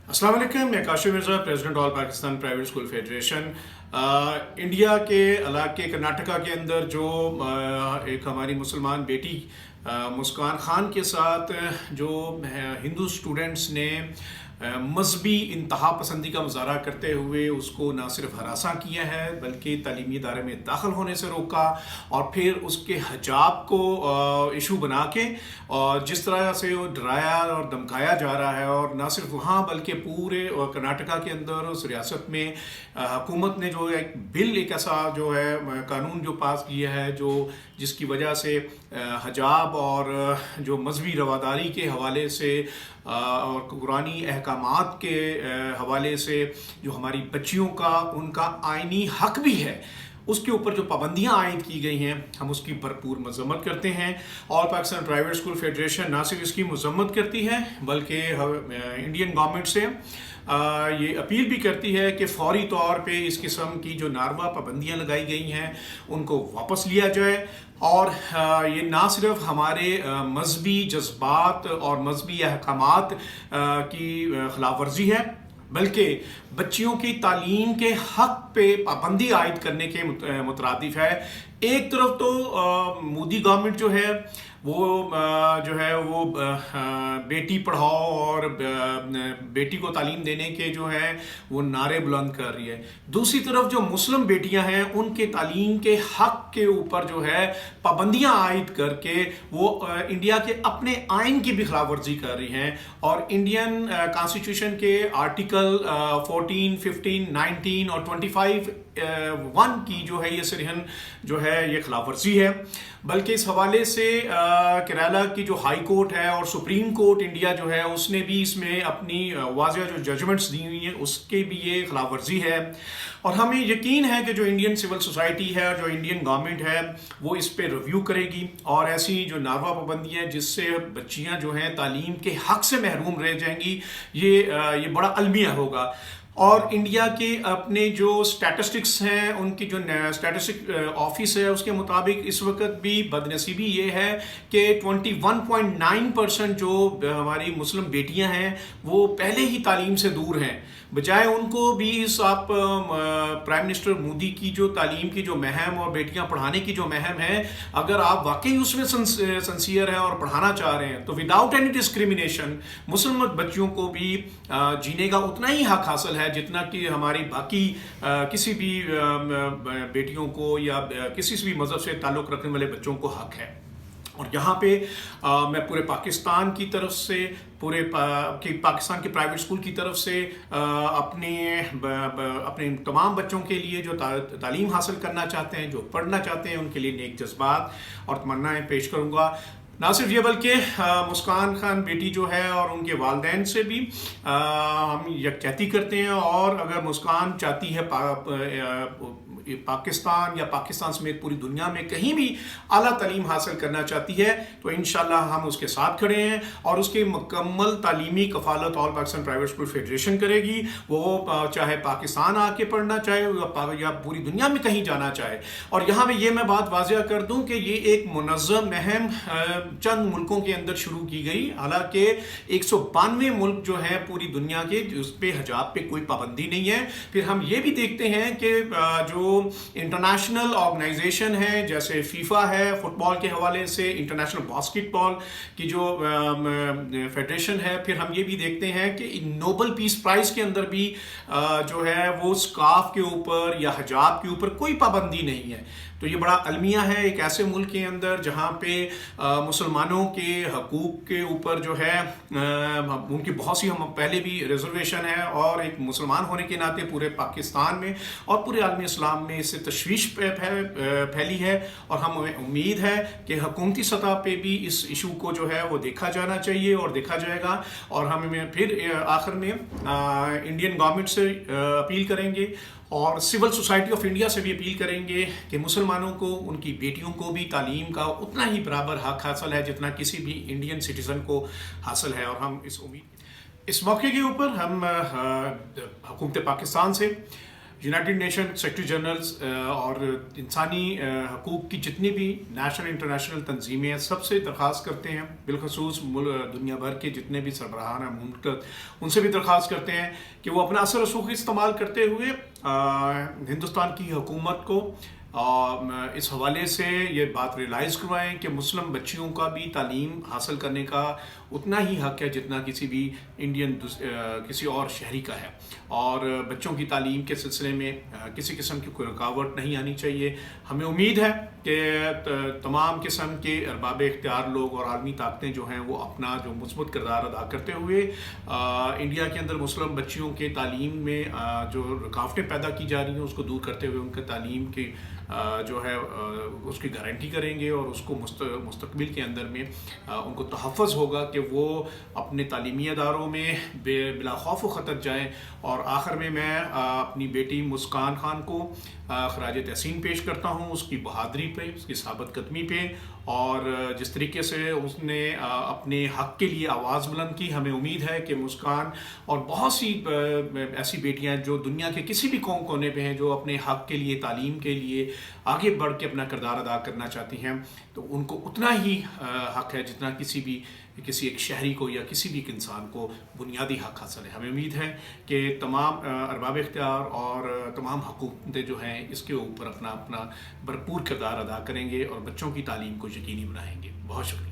السلام علیکم، میں Kashif Mirza, president all Pakistan private school federation India کے علاقے کرناٹکا کے اندر جو ایک ہماری مسلمان بیٹی مسکان خان کے ساتھ جو ہندو اسٹوڈنٹس نے مذہبی انتہا پسندی کا مظاہرہ کرتے ہوئے اس کو نہ صرف ہراساں کیا ہے بلکہ تعلیمی ادارے میں داخل ہونے سے روکا اور پھر اس کے حجاب کو ایشو بنا کے اور جس طرح سے وہ ڈرایا اور دھمکایا جا رہا ہے، اور نہ صرف وہاں بلکہ پورے کرناٹکا کے اندر اس ریاست میں حکومت نے جو ایک بل، ایک ایسا جو ہے قانون جو پاس کیا ہے جس کی وجہ سے حجاب اور جو مذہبی رواداری کے حوالے سے اور قرآنی احکامات کے حوالے سے جو ہماری بچیوں کا ان کا آئینی حق بھی ہے، اس کے اوپر جو پابندیاں عائد کی گئی ہیں، ہم اس کی بھرپور مذمت کرتے ہیں۔ آل پاکستان پرائیویٹ اسکول فیڈریشن نہ صرف اس کی مذمت کرتی ہے بلکہ انڈین گورنمنٹ سے یہ اپیل بھی کرتی ہے کہ فوری طور پہ اس قسم کی جو ناروا پابندیاں لگائی گئی ہیں ان کو واپس لیا جائے، اور یہ نہ صرف ہمارے مذہبی جذبات اور مذہبی احکامات کی خلاف ورزی ہے بلکہ بچیوں کی تعلیم کے حق پہ پابندی عائد کرنے کے مترادف ہے۔ ایک طرف تو مودی گورنمنٹ جو ہے وہ بیٹی پڑھاؤ اور بیٹی کو تعلیم دینے کے جو ہے وہ نعرے بلند کر رہی ہے، دوسری طرف جو مسلم بیٹیاں ہیں ان کے تعلیم کے حق کے اوپر جو ہے پابندیاں عائد کر کے وہ انڈیا کے اپنے آئین کی بھی خلاف ورزی کر رہی ہیں، اور انڈین کانسٹیٹیوشن کے آرٹیکل 14، 15، 19 اور 25(1) کی جو ہے یہ سرہن جو ہے یہ خلاف ورزی ہے۔ بلکہ اس حوالے سے کیرالہ کی جو ہائی کورٹ ہے اور سپریم کورٹ انڈیا جو ہے اس نے بھی اس میں اپنی واضح جو ججمنٹس دی ہوئی ہیں اس کے بھی یہ خلاف ورزی ہے، اور ہمیں یقین ہے کہ جو انڈین سول سوسائٹی ہے اور جو انڈین گورنمنٹ ہے وہ اس پہ ریویو کرے گی، اور ایسی جو ناروا پابندیاں جس سے بچیاں جو ہیں تعلیم کے حق سے محروم رہ جائیں گی، یہ بڑا المیہ ہوگا۔ اور انڈیا کے اپنے جو سٹیٹسٹکس ہیں، ان کی جو سٹیٹسٹک آفس ہے اس کے مطابق اس وقت بھی بدنصیبی یہ ہے کہ 21.9% جو ہماری مسلم بیٹیاں ہیں وہ پہلے ہی تعلیم سے دور ہیں، بجائے ان کو بھی اس آپ پرائم منسٹر مودی کی جو تعلیم کی جو مہم اور بیٹیاں پڑھانے کی جو مہم ہے، اگر آپ واقعی اس میں سنسیئر ہیں اور پڑھانا چاہ رہے ہیں تو وداؤٹ اینی ڈسکریمنیشن مسلم بچیوں کو بھی جینے کا اتنا ہی حق حاصل ہے جتنا کہ ہماری باقی کسی بھی بیٹیوں کو یا کسی بھی مذہب سے تعلق رکھنے والے بچوں کو حق ہے۔ اور یہاں پہ میں پورے پاکستان کی طرف سے پاکستان کے پرائیویٹ اسکول کی طرف سے اپنے تمام بچوں کے لیے جو تعلیم حاصل کرنا چاہتے ہیں، جو پڑھنا چاہتے ہیں، ان کے لیے نیک جذبات اور تمنائیں پیش کروں گا۔ نہ صرف یہ بلکہ مسکان خان بیٹی جو ہے اور ان کے والدین سے بھی ہم یکجہتی کرتے ہیں، اور اگر مسکان چاہتی ہے پاکستان یا پاکستان سمیت پوری دنیا میں کہیں بھی اعلیٰ تعلیم حاصل کرنا چاہتی ہے تو انشاءاللہ ہم اس کے ساتھ کھڑے ہیں، اور اس کی مکمل تعلیمی کفالت آل پاکستان پرائیویٹ اسکول فیڈریشن کرے گی، وہ چاہے پاکستان آ کے پڑھنا چاہے یا پوری دنیا میں کہیں جانا چاہے۔ اور یہاں پہ یہ میں بات واضح کر دوں کہ یہ ایک منظم مہم چند ملکوں کے اندر شروع کی گئی، حالانکہ 192 ملک جو ہیں پوری دنیا کے اس پہ حجاب پہ کوئی پابندی نہیں ہے۔ پھر ہم یہ بھی دیکھتے ہیں کہ جو انٹرنیشنل آرگنائزیشن ہے جیسے فیفا ہے فٹ بال کے حوالے سے، انٹرنیشنل باسکٹ بال کی جو فیڈریشن ہے، پھر ہم یہ بھی دیکھتے ہیں کہ نوبل پیس پرائز کے اندر بھی جو ہے وہ اسکارف کے اوپر یا حجاب کے اوپر کوئی پابندی نہیں ہے۔ تو یہ بڑا المیہ ہے ایک ایسے ملک کے اندر جہاں پہ مسلمانوں کے حقوق کے اوپر جو ہے ان کی بہت سی ہم پہلے بھی ریزرویشن ہے، اور ایک مسلمان ہونے کے ناطے پورے پاکستان میں اور پورے عالم اسلام میں اس سے تشویش پھیلی ہے، اور ہمیں امید ہے کہ حکومتی سطح پہ بھی اس ایشو کو جو ہے وہ دیکھا جانا چاہیے اور دیکھا جائے گا۔ اور ہم پھر آخر میں انڈین گورنمنٹ سے اپیل کریں گے اور سول سوسائٹی آف انڈیا سے بھی اپیل کریں گے کہ مسلمانوں کو، ان کی بیٹیوں کو بھی تعلیم کا اتنا ہی برابر حق حاصل ہے جتنا کسی بھی انڈین سٹیزن کو حاصل ہے، اور ہم اس موقع کے اوپر ہم حکومت پاکستان سے یونائٹڈ نیشن سیکرٹری جنرلز اور انسانی حقوق کی جتنی بھی نیشنل انٹرنیشنل تنظیمیں ہیں سب سے درخواست کرتے ہیں، بالخصوص دنیا بھر کے جتنے بھی سربراہان ہیں مملکت، ان سے بھی درخواست کرتے ہیں کہ وہ اپنا اثر و رسوخ استعمال کرتے ہوئے ہندوستان کی حکومت کو اس حوالے سے یہ بات ریلائز کروائیں کہ مسلم بچیوں کا بھی تعلیم حاصل کرنے کا اتنا ہی حق ہے جتنا کسی بھی انڈین کسی اور شہری کا ہے، اور بچوں کی تعلیم کے سلسلے میں کسی قسم کی کوئی رکاوٹ نہیں آنی چاہیے۔ ہمیں امید ہے کہ تمام قسم کے ارباب اختیار لوگ اور عالمی طاقتیں جو ہیں وہ اپنا جو مثبت کردار ادا کرتے ہوئے انڈیا کے اندر مسلم بچیوں کے تعلیم میں جو رکاوٹیں پیدا کی جا رہی ہیں اس کو دور کرتے ہوئے ان کے تعلیم کی جو ہے اس کی گارنٹی کریں گے، اور اس کو مستقبل کے اندر میں ان کو تحفظ ہوگا کہ وہ اپنے تعلیمی اداروں میں بلا خوف و خطر جائیں۔ اور آخر میں اپنی بیٹی مسکان خان کو خراج تحسین پیش کرتا ہوں اس کی بہادری پہ، اس کی ثابت قدمی پہ، اور جس طریقے سے اس نے اپنے حق کے لیے آواز بلند کی۔ ہمیں امید ہے کہ مسکان اور بہت سی ایسی بیٹیاں جو دنیا کے کسی بھی کونے پہ ہیں جو اپنے حق کے لیے، تعلیم کے لیے آگے بڑھ کے اپنا کردار ادا کرنا چاہتی ہیں، تو ان کو اتنا ہی حق ہے جتنا کسی ایک شہری کو یا کسی بھی ایک انسان کو بنیادی حق حاصل ہے۔ ہمیں امید ہے کہ تمام ارباب اختیار اور تمام حکومتیں جو ہیں اس کے اوپر اپنا بھرپور کردار ادا کریں گے اور بچوں کی تعلیم کو یقینی بنائیں گے۔ بہت شکریہ۔